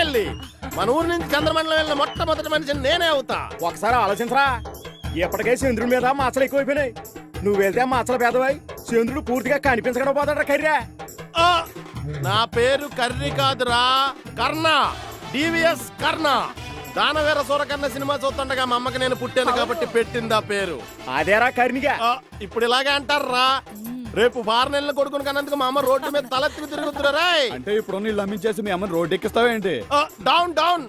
నాకెళ్ళి మన ఊరు నుంచి చంద్రమండలం వెళ్ళిన మొట్టమొదటి మనిషిని నేనే అవుతా. ఒకసారి ఆలోచించరా, ఎప్పటికే చంద్రుడి మీద మచ్చలు ఎక్కువైపోయినాయి. నువ్వు వెళ్తే మచ్చలు పేదవాయి, చంద్రుడు పూర్తిగా కనిపించకుండా పోతాడు. కర్రా, నా పేరు కర్రీ కాదురా, కర్ణ, డివిఎస్ కర్ణ. దానవీర సూరకర్ణ సినిమా చూస్తుండగా మా అమ్మకి నేను పుట్టాను కాబట్టి పెట్టింది ఆ పేరు. అదేరా కర్ణిగా. ఇప్పుడు ఇలాగే అంటారా? రేపు ఫారెన్ వెళ్ళిన కొడుకుని కన్నందుకు మా అమ్మ రోడ్డు మీద తలెత్తుకు తిరుగుతురా. అంటే ఇప్పుడు నీళ్ళు అమ్మించేసి మీ అమ్మని రోడ్డు ఎక్కిస్తావేంటి? Down down.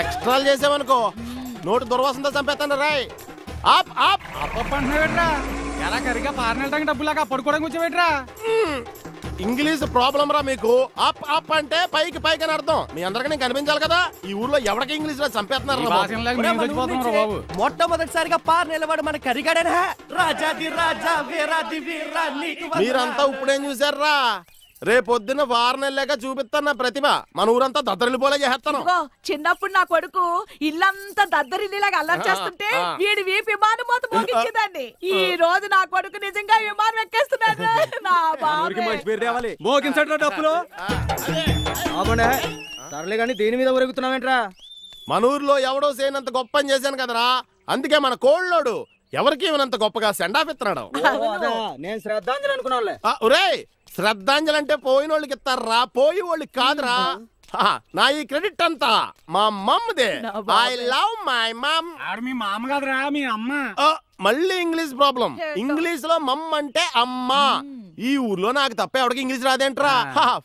ఎక్స్ట్రాలు చేసావనుకో నోటు దుర్వాసనతో చంపేస్తాను రాయ్. ఆప్ ఆప్ అంటున్నావేట్రా? ఎలా కరిగా ఫారెన్ వెళ్ళడానికి డబ్బులాగా పడుకోవడానికి వచ్చేవేట్రా? ఇంగ్లీష్ ప్రాబ్లం రా మీకు. అప్ అప్ అంటే పైకి పైకి అని అర్థం. మీ అందరికీ నేను కనిపించాలి కదా. ఈ ఊర్లో ఎవరికి ఇంగ్లీష్ లో చంపేస్తున్నారు. మొట్టమొదటిసారిగా పార్ నిలబడి మన కరిగాడేనా? రాజాది రాజా వీరాది వీరా. మీరంతా ఇప్పుడేం చూసారా? రేపొద్దున వారం వెళ్ళాక చూపిస్తాను నా ప్రతిభ. మన ఊరంతా దద్దరిల్లిపోలే చేస్తాను. చిన్నప్పుడు నా కొడుకు ఇల్లంతా దద్దరిల్లిలాగా అల్లరి చేస్తుంటే వీడి వీపు విమానం మొత్తం మోగించేదాన్ని. ఈ రోజు నా కొడుకు నిజంగా విమానం ఎక్కేస్తున్నాడు. నా డబ్బులు సర్లే గాని దేని మీద ఊరెగుతున్నావేంట్రా? మన ఊర్లో ఎవడో చేయనంత గొప్ప అని చేశాను కదరా. అందుకే మన కోళ్ళోడు ఎవరికి ఇవ్వనంత గొప్పగా సెండాఫ్ ఇస్తున్నాడు. నేను శ్రద్ధాంజలి అనుకున్నా. ఒరేయ్, శ్రద్ధాంజలి అంటే పోయిన వాళ్ళకి ఇస్తారా, పోయి వాళ్ళకి కాదురా. నా ఈ క్రెడిట్ అంతా మా మమ్మదే. ఐ లవ్ మై మమ్. మీ మామ కాదురా, మీ అమ్మ. మళ్ళీ ఇంగ్లీష్ ప్రాబ్లం. ఇంగ్లీష్ లో మమ్ అంటే అమ్మ. ఈ ఊర్లో నాకు తప్ప ఎవరికి ఇంగ్లీష్ రాదేంట్రా?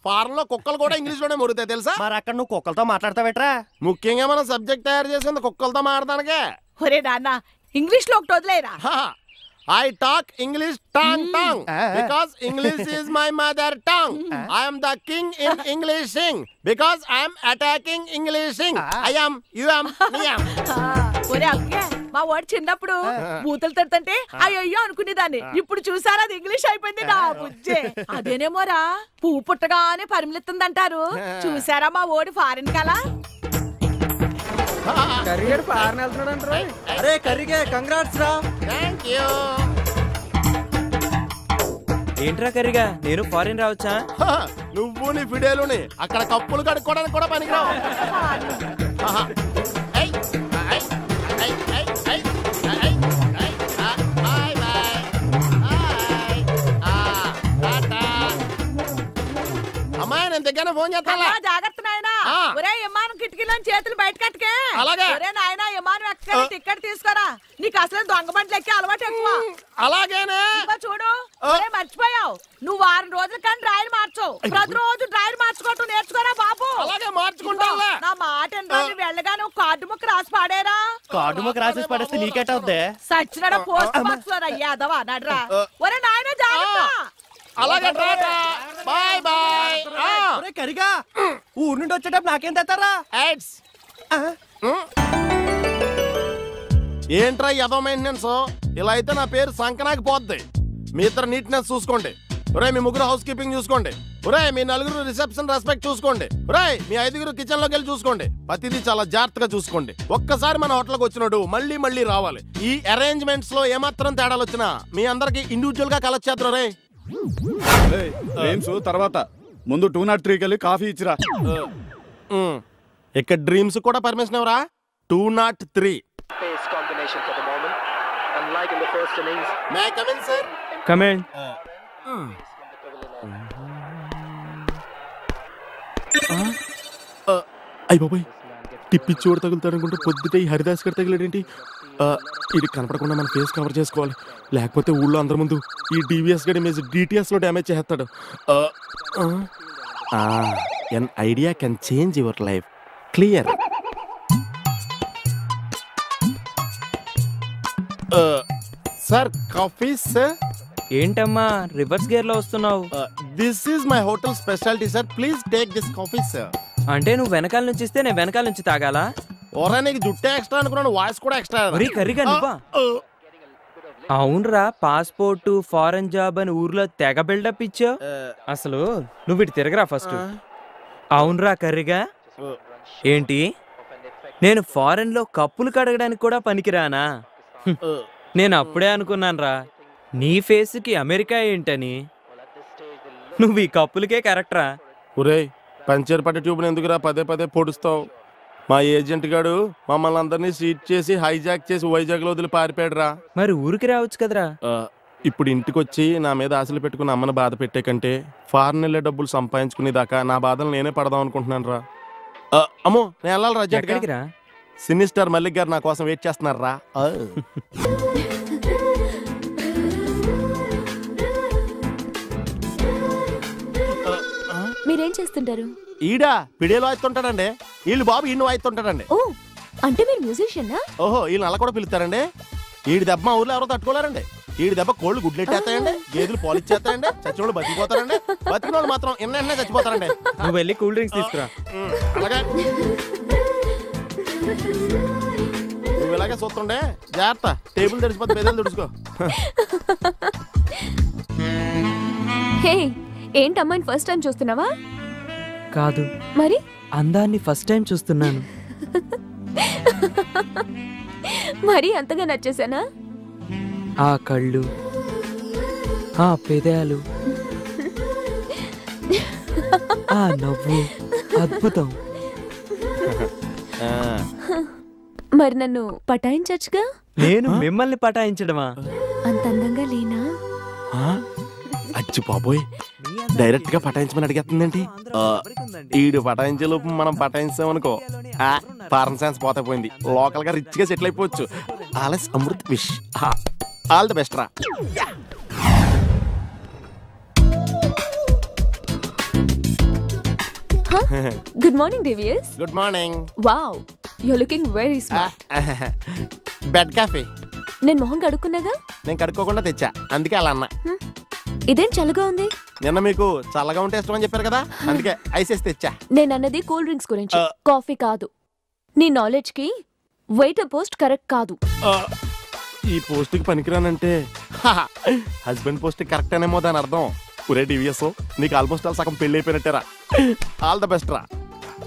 ఫారెన్ లో కుక్కలు కూడా ఇంగ్లీష్ లోనే మొరుగుతాయి తెలుసా? మరి అక్కడ నువ్వు కుక్కలతో మాట్లాడతావేట్రా? ముఖ్యంగా మనం సబ్జెక్ట్ తయారు చేసింది కుక్కలతో మాట్లాడటానికే. ఒరే నాన్న, ఇంగ్లీష్ లో ఒకటి వదిలేరా. I talk English tongue because English is my mother tongue. I am the king in Englishing because I am attacking Englishing. I am, you am, me am. ఒరే అక్కే, మా వాడు చిన్నప్పుడు బూతులు తిడుతుంటే అయ్యో అనుకునేదాన్ని. ఇప్పుడు చూసారా అది ఇంగ్లీష్ అయిపోయింది నా బుజ్జే. అదేనేమోరా, పువ్వు పుట్టగానే పరిమిలిస్తుందంటారు. చూసారా మా ఓడి ఫారిన్ కలా. కర్రీగాడు ఫారెన్ వెళ్తున్నాడు. అరే కర్రీగా కంగ్రాట్స్ రా. Thank you. ఏంట్రా కర్రీగా, నేను ఫారిన్ రావచ్చా? నువ్వు నీ ఫిడేలుని అక్కడ కప్పులు కడుక్కోవడానికి కూడా పనికిరావు. అమ్మాయి నేను దగ్గర ఫోన్ చేస్తాను. జాగ్రత్త నాయనా. ఒరే విమానం కిటికీలో చేతులు బయట కట్టుకే. అలాగే. ఒరే నాయనా, విమానం ఎక్కడ టికెట్ తీసుకురా. నీకు అసలు దొంగ బండ్లు ఎక్కి అలవాటు ఎక్కువ. అలాగేనే. చూడు, మర్చిపోయావు. నువ్వు వారం రోజుల కానీ డ్రైవర్ మార్చవు. ప్రతిరోజు డ్రైవర్ మార్చుకోవటం నేర్చుకోరా బాబు. అలాగే మార్చుకుంటా. నా మాట వెళ్ళగా నువ్వు కార్డు ముక్క రాసి పాడేరా. కార్డు ముక్క రాసేసి పడేస్తే నీకేటవుద్దే? సచ్చినడ పోస్ట్ బాక్స్ లో అయ్యాదవా నడ్రా. ఒరే నాయన జాగ్రత్త. అలాగే బాయ్ బాయ్. కరిగా ఊరు నుండి వచ్చేటప్పుడు నాకేం తెస్తారా? ఏంట్రా ఎదో మెయింటెనెన్స్? ఇలా అయితే నా పేరు సంకనాకి పోద్ది. మీ ఇద్దరు నీట్నెస్ చూసుకోండి. ఒరే మీ ముగ్గురు హౌస్ కీపింగ్ చూసుకోండి. ఒరే మీ నలుగురు రిసెప్షన్ రెస్పెక్ట్ చూసుకోండి. ఒరే మీ ఐదుగురు కిచెన్ లోకి వెళ్ళి చూసుకోండి. ప్రతిదీ చాలా జాగ్రత్తగా చూసుకోండి. ఒక్కసారి మన హోటల్కి వచ్చినట్టు మళ్ళీ మళ్ళీ రావాలి. ఈ అరేంజ్మెంట్స్ లో ఏమాత్రం తేడాలు వచ్చినా మీ అందరికి ఇండివిజువల్ గా కలెక్ట్ చేద్దరు. రే తర్వాత ముందు 203 కెళ్ళి కాఫీ ఇచ్చిరా. ఇక్కడ డ్రీమ్స్ కూడా పర్మిషన్ ఎవరా? 203. May I come in, sir? Come in. అయ్య బాబాయ్, టిప్పి చోడు తగులుతాడు అనుకుంటే పొద్దుటే ఈ హరిదాస్ గారు తగిలేడేంటి? ఇది కనపడకుండా మన ఫేస్ కవర్ చేసుకోవాలి. లేకపోతే ఊళ్ళో అందరి ముందు ఈ డివిఎస్ గడి ఇమేజ్ డిటిఎస్ లో డ్యామేజ్ చేస్తాడు. An idea can change your life. Clear. Sir coffee sir. ఏంటమ్మా రివర్స్ గేర్ లో వస్తున్నావు? This is my hotel speciality sir. Please take this coffee sir. అంటే నువ్వు వెనకాల నుంచి ఇస్తే నేను వెనకాల నుంచి తాగాలా? ఓరా నీకు జుట్టే ఎక్స్ట్రా అనుకున్నాను, వాయిస్ కూడా ఎక్స్ట్రా. కర్రీగా నువ్వా? అవునరా, పాస్పోర్ట్ ఫారెన్ జాబ్ అని ఊర్లో తెగ బిల్డప్ ఇచ్చావు. అసలు నువ్వు ఇటు తిరగరా ఫస్ట్. అవునరా కర్రీగా, ఏంటి నేను ఫారెన్ లో కప్పులు కడగడానికి కూడా పనికిరానా? నేను అప్పుడే అనుకున్నాను రా నీ ఫేస్ కి అమెరికా ఏంటని. నువ్వు ఈ కప్పులకే కరెక్టరా. ఒరేయ్ పంచర్ పట్ట ట్యూబ్ని ఎందుకురా పదే పదే పొడుస్తావు? మా ఏజెంట్ గాడు మమ్మల్ని అందరినీ సీట్ చేసి హైజాక్ చేసి వైజాగ్లో వదిలి పారిపోయాడురా. మరి ఊరికి రావచ్చు కదరా. ఇప్పుడు ఇంటికి వచ్చి నా మీద ఆశలు పెట్టుకుని అమ్మని బాధ పెట్టే కంటే ఫారెన్ వెళ్ళే డబ్బులు సంపాదించుకునేదాకా నా బాధలు నేనే పడదాం అనుకుంటున్నాను రా. అమ్మో నేను వెళ్ళాలి రా. ఎక్కడికి రా? సినీ స్టార్ మల్లిక్ గారు నా కోసం వెయిట్ చేస్తున్నారు రా. మీరేం చేస్తుంటారు? ఈడా పిడియలో వాయిస్తుంటాడండి. వీళ్ళు బాబు ఈయన వాయిస్తుంటాడండి. ఓ అంటే మీరు మ్యూజిషియనా? ఓహో వీళ్ళు అలా కూడా పిలుస్తారండి. ఈడి దెబ్బ మా ఊర్లో ఎవరో తట్టుకోలేరండి. ఈడి దెబ్బ కోళ్ళు గుడ్లెట్టేస్తాయండి, గేదెలు పాలిచ్చేస్తాయండి, చచ్చిన వాళ్ళు బతికిపోతారండి. బతికిన వాళ్ళు మాత్రం ఎన్న చచ్చిపోతారండి. నువ్వు వెళ్ళి కూల్ డ్రింక్స్ తీసుకురా. అలాగే నువ్వు ఇలాగే చూస్తుండే జాగ్రత్త, టేబుల్ తడిసిపోతే బెదలు తుడుచుకో. హే ఏంటి అమ్మాయిని ఫస్ట్ టైం చూస్తున్నావా? కాదు మరి అందాన్ని ఫస్ట్ టైం చూస్తున్నాను. మరి అంతగా నచ్చేసానా? ఆ కళ్ళు, ఆ పెదాలు, ఆ నవ్వు అద్భుతం. మరి నన్ను పటాయించచ్చుగా? నేను మిమ్మల్ని పటాయించడమా? అంత అందంగా లేనా? అచ్చి బాబోయ్ డైరెక్ట్ గా పటాయించమని అడిగేస్తుందేంటి? ఈడు పటాయించే లోపు మనం పటాయించామనుకో ఫారెన్ సైన్స్ పోతే పోయింది. లోకల్ గా రిచ్ గా సెటిల్ అయిపోవచ్చు. ఆలస్ Amrit wish all the best రా. గుడ్ మార్నింగ్ దేవియస్. Good morning. Wow you looking very smart. Bed coffee నేను మొహం కడుక్కున్నాగా? నేను కడుక్కోకుండా తెచ్చా, అందుకే అలా అన్నా. ఇదేం చల్లగా ఉంది? నిన్న మీకు చల్లగా ఉంటే ఇష్టం అని చెప్పారు కదా, అందుకే ఐస్ వేసి తెచ్చా. నేను అన్నది కూల్ డ్రింక్స్ గురించి, కాఫీ కాదు. నీ నాలెడ్జ్ కి వెయిటర్ పోస్ట్ కరెక్ట్ కాదు. ఈ పోస్ట్ కి పనికిరానంటే హస్బెండ్ పోస్ట్ కరెక్ట్ అనేమో దాని అర్థం. ఒరే డివిఎస్ నీకు ఆల్మోస్ట్ ఆల్ సగం పెళ్లి అయిపోయినట్టేరా. ఆల్ ద బెస్ట్ రా.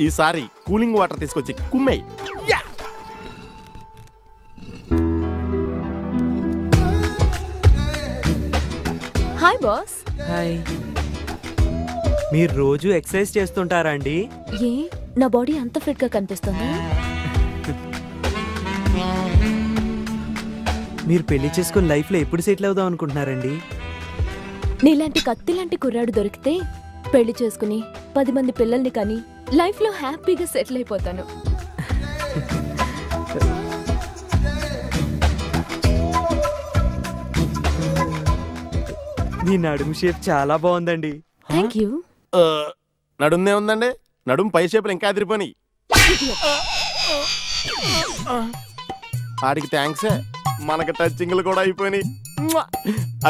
ఈసారి కూలింగ్ వాటర్ తీసుకొచ్చి కుమ్మేయ్. Hi boss. హాయ్. మీరు రోజు ఎక్సర్సైజ్ చేస్తుంటారా అండి? ఏ నా బాడీ అంత ఫిట్ గా కనిపిస్తుందా? మీరు పెళ్లి చేసుకుని లైఫ్ లో ఎప్పుడు సెటిల్ అవుదాం అనుకుంటున్నారండి? నీలాంటి కత్తి లాంటి కుర్రాడు దొరికితే పెళ్లి చేసుకుని 10 మంది పిల్లల్ని కానీ లైఫ్ లో హ్యాపీగా సెటిల్ అయిపోతాను. మీ నడుము షేప్ చాలా బాగుందండి. Thank you. నడుందే ఉందండి, నడుము పై షేపులు ఇంకా అదిరిపోయి. ఆడికి థ్యాంక్స్. మనకి టచింగ్లు కూడా అయిపోయినాయి.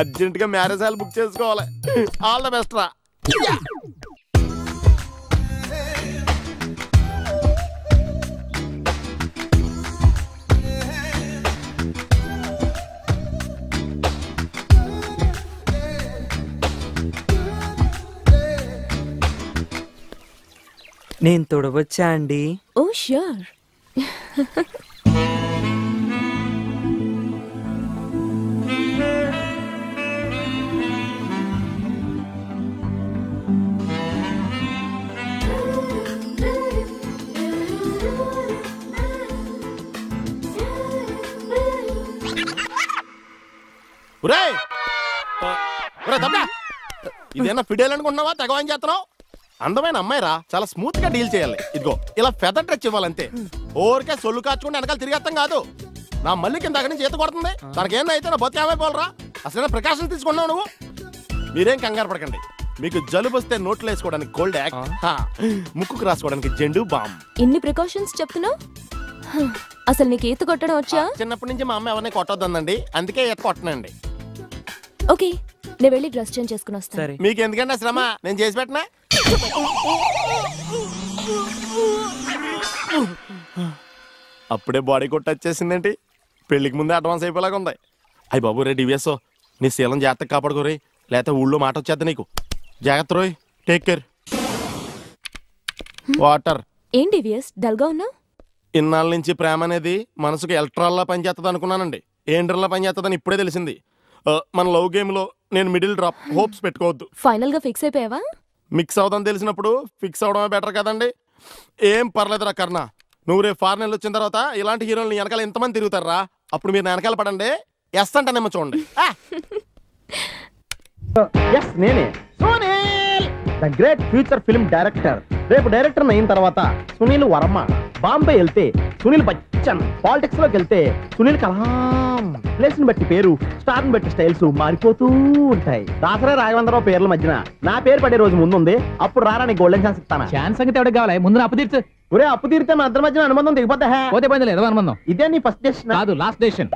అర్జెంట్ గా మ్యారేజ్ హాల్ బుక్ చేసుకోవాలి. ఆల్ ద బెస్ట్ రా. నేను తొడవచ్చా అండి? ఓ ష్యూర్. ఇదేనా ఫిడేల్ అనుకుంటున్నావా? తెగవాని చేస్తున్నావు. అందమైన అమ్మాయిరా, చాలా స్మూత్ గా డీల్ చేయాలి. ఇదిగో ఇలా ఫెదర్ టచ్ ఇవ్వాలంతే. ఓరికే సొల్లు కాచుకుంటే వెనకాల తిరిగేస్తాం కాదు. నా మళ్ళీ కింద దగ్గర నుంచి చేత కొడుతుంది. తనకేందైతే నా బతికి ఏమైపోవాలరా? అసలు ప్రికాషన్ తీసుకున్నావు నువ్వు. మీరేం కంగారు పడకండి. మీకు జలుబు వస్తే నోట్లు వేసుకోవడానికి కోల్డ్ యాక్, ముక్కుకు రాసుకోవడానికి జెండు బామ్. ఇన్ని ప్రికాషన్స్ చెప్తున్నావు? అసలు నీకు ఈత కొట్టడం వచ్చా? చిన్నప్పటి నుంచి మా అమ్మ ఎవరిని కొట్టొద్దండి, అందుకే ఈత కొట్టనండి. ఓకే నేను వెళ్ళి డ్రెస్ చేంజ్ చేసుకుని వస్తాను. సరే. మీకు ఎందుకంటే శ్రమ, నేను చేసి పెట్టినా. అప్పుడే బాడీ కొట్టి వచ్చేసిందేంటి? పెళ్లికి ముందే అడ్వాన్స్ అయిపోయేలాగా ఉంది. అయ్యి బాబు రే డివిఎస్, నీ శీలం జాగ్రత్తగా కాపాడుకోరే, లేకపోతే ఊళ్ళో మాట వచ్చేద్దా నీకు. జాగ్రత్త రోయ్, టేక్ కేర్. వాటర్. ఏం డివిఎస్ డల్ గా ఉన్నావు? ఇన్నాళ్ళ నుంచి ప్రేమ అనేది మనసుకు ఎలక్ట్రాల్లా పనిచేస్తుంది అనుకున్నానండి. ఏండ్రల్లా పనిచేస్తుందని ఇప్పుడే తెలిసింది. మన లవ్ గేమ్ లో నేను మిడిల్ డ్రాప్, హోప్స్ పెట్టుకోవద్దు. ఫైనల్ గా ఫిక్స్ అయిపోయావా? మిక్స్ అవుదాం తెలిసినప్పుడు ఫిక్స్ అవడమే బెటర్ కదండి. ఏం పర్లేదురా కర్ణ, నువ్వు రేపు ఫారెన్ వచ్చిన తర్వాత ఇలాంటి హీరోలు వెనకాల ఎంతమంది తిరుగుతారా, అప్పుడు మీరు వెనకాల పడండి. ఎస్ అంటానేమో చూడండి. నేనే Sunil, the great future film director. రేపు డైరెక్టర్ అయిన తర్వాత సునీల్ వర్మ. బాంబే వెళ్తే సునీల్ బచ్చన్, పాలిటిక్స్ లోకి వెళ్తే సునీల్ కలాం. ప్లేస్ ని బట్టి పేరు, స్టార్ ని బట్టి స్టైల్స్ మారిపోతూ ఉంటాయి. దాసరా రాఘవేంద్రరావు పేర్ల మధ్యన నా పేరు పడే రోజు ముందుంది. అప్పుడు రారా నీకు గోల్డెన్ ఛాన్స్ ఇస్తాను. ఛాన్స్ సంగతి ఎవరికి కావాలి? ముందు అప్పు తీర్చు. ఒరే అప్పు తీరితే మన ఇద్దరి మధ్యన అనుబంధం దిగిపోతా. పోతే పోయింది లేదు అనుబంధం. ఇదే నీ ఫస్ట్ డెసిషన్ కాదు, లాస్ట్ డెసిషన్.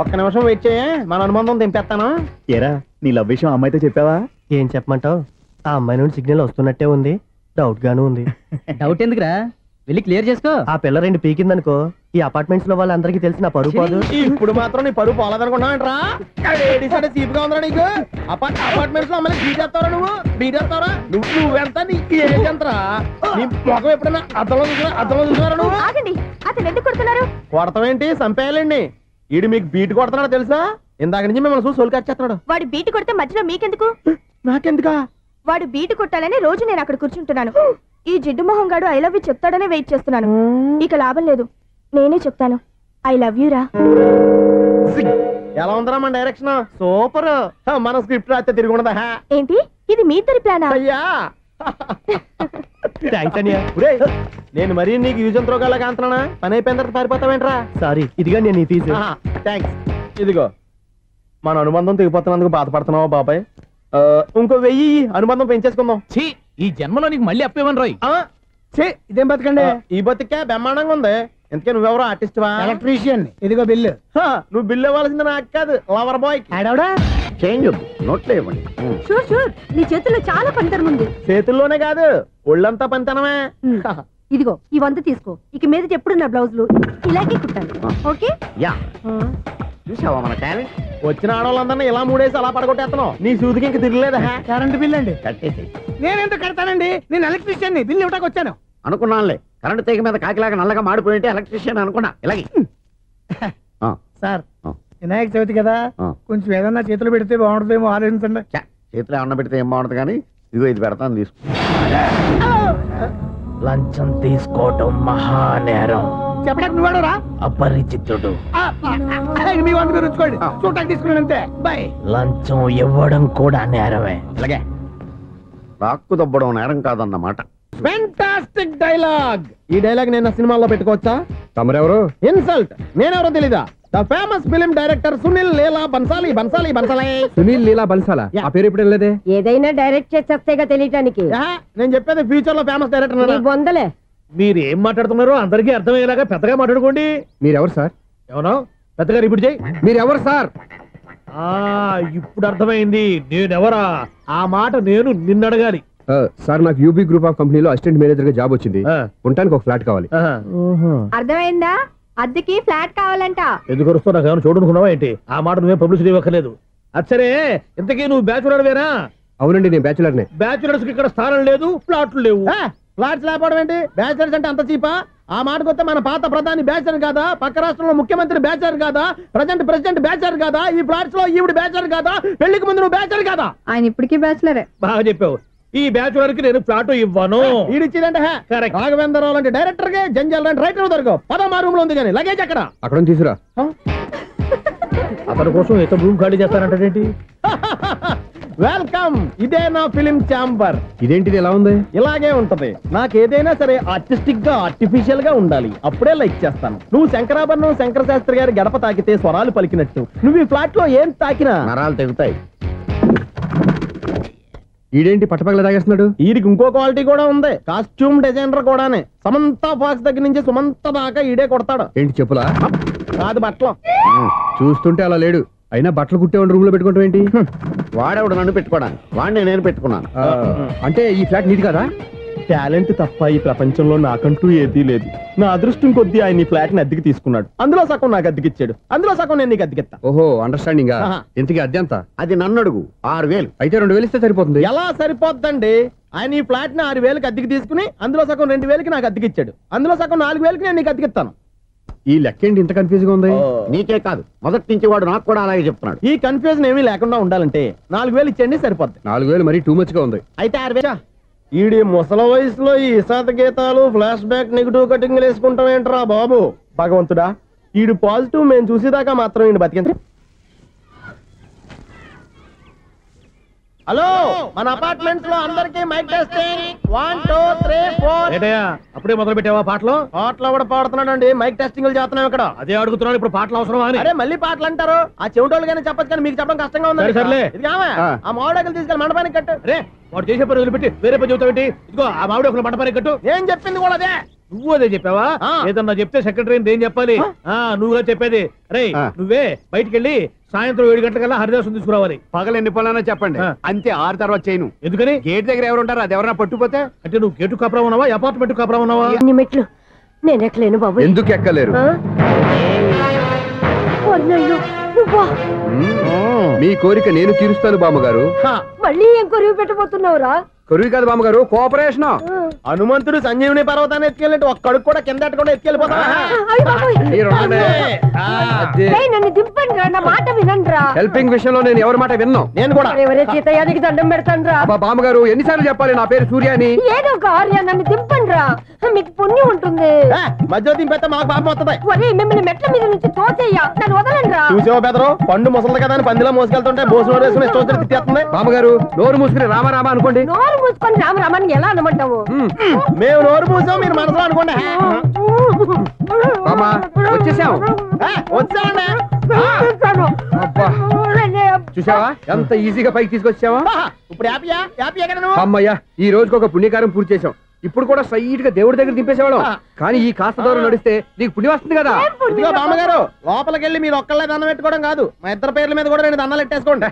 ఒక్క నిమిషం వెయిట్ చేయ, మన అనుబంధం దింపేస్తాను. ఏరా నీ లవ్ విషయం అమ్మాయితో చెప్పావా? ఏం చెప్పమంటావు? ఆ అమ్మాయి నుండి సిగ్నల్ వస్తున్నట్టే ఉంది, డౌట్ గాను ఉంది. డౌట్ ఎందుకురా, వెళ్ళి క్లియర్ చేసుకో. ఆ పిల్ల రెండు పీకిందనుకో, ఈ అపార్ట్మెంట్స్ లో వాళ్ళందరికీ తెలిసిన పరువు పోదు. ఇప్పుడు మాత్రం నీ పరువు పోలేదనుకున్నావేంట్రా? సీపుగా ఉందా నీకు? అపార్ట్మెంట్స్ లో అమ్మాయి బీటేస్తావరా? బీటేస్తావరా? నువ్వెంత, నీకు ఏంటంతరా? నీ ముఖం ఎప్పుడైనా అర్థంలో చూసారా నువ్వు? అతను ఎందుకు కొడుతున్నారు? కొడతావేంటి, చంపేయాలండి. ఈడు మీకు బీట్ కొడుతున్నాడు తెలుసా? ఇందాక నుంచి మిమ్మల్ని చూసి సోల్ కచ్చేస్తున్నాడు. వాడు బీటు కొడితే మధ్యలో మీకెందుకు? నాకెందుకా? వాడు బీటు కొట్టాలని రోజు నేను అక్కడ కూర్చుంటున్నాను. ఈ జిడ్డు మొహం గాడు ఐ లవ్ యూ చెప్తాడనే వెయిట్ చేస్తున్నాను. ఇక లాభం లేదు, నేనే చెప్తాను ఐ లవ్ యూ రా. ఎలా ఉందరా మన డైరెక్షన్? సూపర్. మన స్క్రిప్ట్ రాస్తే తిరిగి ఉండదా? ఏంటి ఇది మీ ఇద్దరి ప్లానా? అయ్యా థ్యాంక్స్ అనియా. నేను మరీ నీకు యూజ్ ఎంతో గల కాంతనా? పని అయిపోయిన తర్వాత పారిపోతావేంట్రా? సారీ, ఇదిగా నేను తీసి. థ్యాంక్స్. ఇదిగో మన అనుబంధం తెగిపోతున్నందుకు బాధపడుతున్నావా బాబాయ్? ఇంకో 1000 అనుబంధం పెంచేసుకుందాం. ఛీ, ఈ జన్మలో నీకు మళ్ళీ అప్పేమని రాయి. ఇదేం బతకండి? ఈ బతికే బ్రహ్మాండంగా ఉంది. ఎందుకే నువ్వెవరో ఆర్టిస్ట్ వా? ఎలక్ట్రీషియన్. ఇదిగో బిల్లు. నువ్వు బిల్లు ఇవ్వాల్సింది నాకు కాదు, లవర్ బాయ్. చేంజ్ నోట్లో ఇవ్వండి. షూర్ షూర్, నీ చేతుల్లో చాలా పనితనం ఉంది. చేతుల్లోనే కాదు, ఒళ్ళంతా పనితనమే. ఇదిగో ఈ 100 తీసుకో. ఇక మీద ఎప్పుడు నా బ్లౌజులు ఇలాగే కుట్టాలి. ఓకే? యా. చూసావా మన టాలెంట్? వచ్చిన ఆడవాళ్ళందరినీ ఇలా మూడేసి అలా పడగొట్టేస్తున్నావు. నీ సూదికి ఇంక తిరగలేదా? కరెంట్ బిల్ అండి. కట్టేసి. నేనెందుకు కడతానండి? నేను ఎలక్ట్రీషియన్, బిల్లు ఇవ్వడానికి వచ్చాను. అనుకున్నానులే, కరెంట్ తీగ మీద కాకిలాగా నల్లగా మాడిపోయింటే ఎలక్ట్రీషియన్ అనుకున్నా. ఇలాగే సార్, వినాయక చవితి కదా, కొంచెం ఏదన్నా చేతులు పెడితే బాగుంటుందేమో ఆలోచించండి. చేతిలో ఏమన్నా పెడితే ఏం బాగుంటుంది కానీ ఇదిగో ఇది పెడతాను, తీసుకో. లంచం తీసుకోవటం మహానేరం. చెప్పడానికి నువ్వాడరా? అపరిచితుడు. మీ వంట మీరు ఉంచుకోండి, చూడటానికి తీసుకున్నాను అంతే. బాయ్. లంచం ఇవ్వడం కూడా నేరమే. ఇలాగే రాక్కు దబ్బడం నేరం కాదన్నమాట. Fantastic dialogue. ఈ డైలాగ్ నేను సినిమాల్లో పెట్టుకోవచ్చా? తమరెవరు? ఇన్సల్ట్. నేనెవరో తెలీదా? The famous film director Sunil Leela Bansali. Sunil Leela బన్సాలా? ఆ పేరు ఇప్పుడు లేదే. ఏదైనా డైరెక్ట్ చేసేస్తేగా తెలియటానికి. నేను చెప్పేది ఫ్యూచర్ లో ఫేమస్ డైరెక్టర్. బొందలే. మీరు ఏం మాట్లాడుతున్నారో అందరికీ అర్థమయ్యేలాగా పెద్దగా మాట్లాడుకోండి. మీరెవరు సార్? ఎవరో పెద్దగా రిపీట్ చేయి. మీరెవరు సార్? ఇప్పుడు అర్థమైంది నేనెవరా. ఆ మాట నేను నిన్ను అడగాలి. సార్, నాకు యూబీ గ్రూప్ ఆఫ్ కంపెనీలో అసిస్టెంట్ మేనేజర్ గా జాబ్ వచ్చింది. ఉండటానికి ఒక ఫ్లాట్ కావాలి. అర్థమైందా? అద్దెకి ఫ్లాట్ కావాలంట. ఎందుకు వస్తావు? నాకు ఏమైనా చూడనుకున్నావా ఏంటి? ఆ మాట నువ్వే పబ్లిసిటీ ఇవ్వక్కర్లేదు. అచ్చరే, ఇంతకీ నువ్వు బ్యాచులర్ వేనా? అవునండి, నేను బ్యాచులర్ నే. బ్యాచులర్స్ కి ఇక్కడ స్థానం లేదు, ఫ్లాట్లు లేవు. ఫ్లాట్స్ లేకపోవడం ఏంటి? బ్యాచులర్స్ అంటే అంత చీపా? ఆ మాటకొస్తే మన పాత ప్రధాని బ్యాచులర్ కాదా? పక్క రాష్ట్రంలో ముఖ్యమంత్రి బ్యాచులర్ కాదా? ప్రెసిడెంట్ బ్యాచులర్ కాదా? ఈ ఫ్లాట్స్ లో ఈవిడ బ్యాచులర్ కాదా? పెళ్లికి ముందు నువ్వు బ్యాచులర్ కాదా? ఆయన ఇప్పటికీ బ్యాచులరే. బాగా చెప్పావు. ఈ బ్యాచులర్ కి నేను ఫ్లాట్ ఇవ్వను. ఈడిచ్చిందంటే రాఘవేంద్రరావు లాంటి డైరెక్టర్ కి జంజల్ లాంటి రైటర్ దొరకవు. పదమా రూమ్ లో ఉంది కానీ లగేజ్ అక్కడ. అక్కడ తీసుకురా. అతని కోసం ఎంత రూమ్ ఖాళీ చేస్తానంటే వెల్కమ్. ఇదే నా ఫిలిం ఛాంబర్. ఇదేంటిది ఎలా ఉంది? ఇలాగే ఉంటది. నాకేదైనా సరే ఆర్టిస్టిక్ గా ఆర్టిఫిషియల్ గా ఉండాలి, అప్పుడే లైక్ చేస్తాను. నువ్వు శంకరాభరణం శంకర శాస్త్రి గారి గడప తాకితే స్వరాలు పలికినట్టు నువ్వు ఈ ఫ్లాట్ లో ఏం తాకినా నరాలు తెగుతాయి. ఈడేంటి పట్టపగల తాగేస్తున్నాడు? వీడికి ఇంకో క్వాలిటీ కూడా ఉంది. కాస్ట్యూమ్ డిజైనర్ కూడానే. సమంత ఫాక్స్ దగ్గర నుంచి సుమంత దాకా ఈడే కొడతాడు. ఏంటి చెప్పులా? కాదు, బట్టలు. చూస్తుంటే అలా లేడు. అయినా బట్టలు కుట్టేవాడి రూమ్ లో పెట్టుకుంటాం ఏంటి? వాడేవాడు నన్ను పెట్టుకోవడానికి, వాడిని నేను పెట్టుకున్నాను. అంటే ఈ ఫ్లాట్ నీది కదా? టాలెంట్ తప్ప ఈ ప్రపంచంలో నాకంటూ ఏదీ లేదు. నా అదృష్టం కొద్దీ ఆయన ఈ ఫ్లాట్ ని అద్దెకి తీసుకున్నాడు. అందులో సగం నాకు అద్దెకిచ్చాడు, అందులో సగం నేను నీకు అద్దెకిస్తా. ఓహో, అండర్స్టాండింగ్. ఇంతకీ అద్దె ఎంత? అది నన్ను అడుగు. 6000. అయితే 2000 ఇస్తే సరిపోతుంది. ఎలా సరిపోద్దండి? ఆయన ఈ ఫ్లాట్ ని 6,000కి అద్దెకి తీసుకుని అందులో సగం 2,000కి నాకు అద్దెకి ఇచ్చాడు, అందులో సగం 4,000కి నేను నీకు అద్దెకిస్తాను. ఈ లెక్క ఏంటి ఇంత కన్ఫ్యూజ్ గా ఉంది? నీకే కాదు, మొదటి నుంచి వాడు నాకు కూడా అలాగే చెప్తున్నాడు. ఈ కన్ఫ్యూజన్ ఏమీ లేకుండా ఉండాలంటే 4,000 ఇచ్చేయండి సరిపోద్ది. 4,000 మరీ టూ మచ్ గా ఉంది. అయితే 6,000. ఈడి ముసల వయసులో ఈ ఇసాత గీతాలు ఫ్లాష్ బ్యాక్ నెగిటివ్ కటింగ్లు వేసుకుంటాం ఏంట్రా బాబు. భగవంతుడా, ఈడు పాజిటివ్ మేము చూసేదాకా మాత్రం ఈయన బతికింది. హలో, మన అపార్ట్మెంట్స్ లో అందరికి మైక్ టెస్టింగ్ 1 2 3 4. అప్పుడే మొదలు పెట్టావా పాటలు? పాటలు కూడా పాడుతున్నాడు అండి, మైక్ టెస్టింగ్ చేస్తున్నాం ఇక్కడ. అదే అడుగుతున్నాడు, ఇప్పుడు పాటలు అవసరమా అని. అరే మళ్ళీ పాటలు అంటారు, ఆ చెవిటోళ్ళు కానీ చెప్పచ్చు కానీ మీకు చెప్పడం కష్టంగా ఉంది. సర్లే. ఆ మామిడాకులు తీసుకెళ్ళి మండపానికి కట్టు. రే, వాడు చేసే పని వదిలిపెట్టి వేరే పని చెబుతావేంటి? ఇదిగో ఆ మామిడి ఒక మంటపానికి కట్టు. ఏం చెప్పింది కూడా అదే. నువ్వు అదే చెప్పావా? ఏదన్నా చెప్తే సెక్రటరీ ఏం చెప్పాలి? నువ్వుగా చెప్పేది. రే, నువ్వే బయటికి వెళ్ళి సాయంత్రం 7 గంటలకల్లా హరిదాసు తీసుకురావాలి. పగలు ఎన్ని పనులన్నా చెప్పండి, అంతే. 6 తర్వాత చేయను. ఎందుకని? గేట్ దగ్గర ఎవరు ఉంటారు, అది ఎవరన్నా పట్టుపోతే. అంటే నువ్వు గేటు కాపురా ఉన్నావా, అపార్ట్మెంట్ కాపురా ఉన్నావా? మెట్లు నేను ఎక్కలేను బాబు. ఎందుకు ఎక్కలేరు? మీ కోరిక నేను తీరుస్తాను బామ్మగారు. మళ్ళీ ఏం కొరివి పెట్టబోతున్నావురా? కొరివి కాదు బామ్మగారు, కోఆపరేషన్. హనుమంతుడు సంజీవుని పర్వతాన్ని ఎత్తుకెళ్ళినట్టు ఒక్కడికి కూడా కింద ఎట్టకుండా ఎత్తుకెళ్ళిపోతా. నన్ను దింపండి రా, నా మాట వినండి రా. హెల్పింగ్ విషయంలో నేను ఎవరి మాట విన్నాను. నేను కూడా ఎవరే సీతయ్యానికి దండం పెడతాను రా. బామ్మగారు ఎన్నిసార్లు చెప్పాలి నా పేరు సూర్య అని? ఏదో ఒక ఆర్య, నన్ను దింపండి రా, మీకు పుణ్యం ఉంటుంది. మధ్యలో దింపేస్తే మాకు పాపం వస్తుంది. ఒరే, మిమ్మల్ని మెట్ల మీద నుంచి తోసేయ్యా, నన్ను వదలండి రా. చూసావా బెదరు, పండు ముసలి కదా అని పందిలో మోసుకెళ్తుంటే భోజనం వేసుకుని ఇష్టం తిట్టేస్తుంది. బామ్మగారు నోరు మూసుకుని రామారామా అనుకోండి. నోరు మూసుకొని రామరామాన్ని ఎలా అనమంటావు? మేము నోరు మూసాం, మీరు మనసులో అనుకోండి. వచ్చేసాం. వచ్చామండి. చూసావా ఎంత ఈజీగా పైకి తీసుకొచ్చావా? ఇప్పుడు హ్యాపీయా కదా నువ్వు? అమ్మయ్యా, ఈ రోజుకి ఒక పుణ్యకారం పూర్తి చేసాం. ఇప్పుడు కూడా స్ట్రైట్ గా దేవుడి దగ్గర దింపేసేవాళ్ళం. కానీ ఈ కాస్త దూరం నడిస్తే నీకు పుణ్యం వస్తుంది కదా. ఇదిగో బామ్మగారు, లోపలికి వెళ్ళి మీరు ఒక్కళ్ళే దండం పెట్టుకోవడం కాదు, మా ఇద్దరు పేర్ల మీద కూడా 2 దండాలు పెట్టేసుకోండి.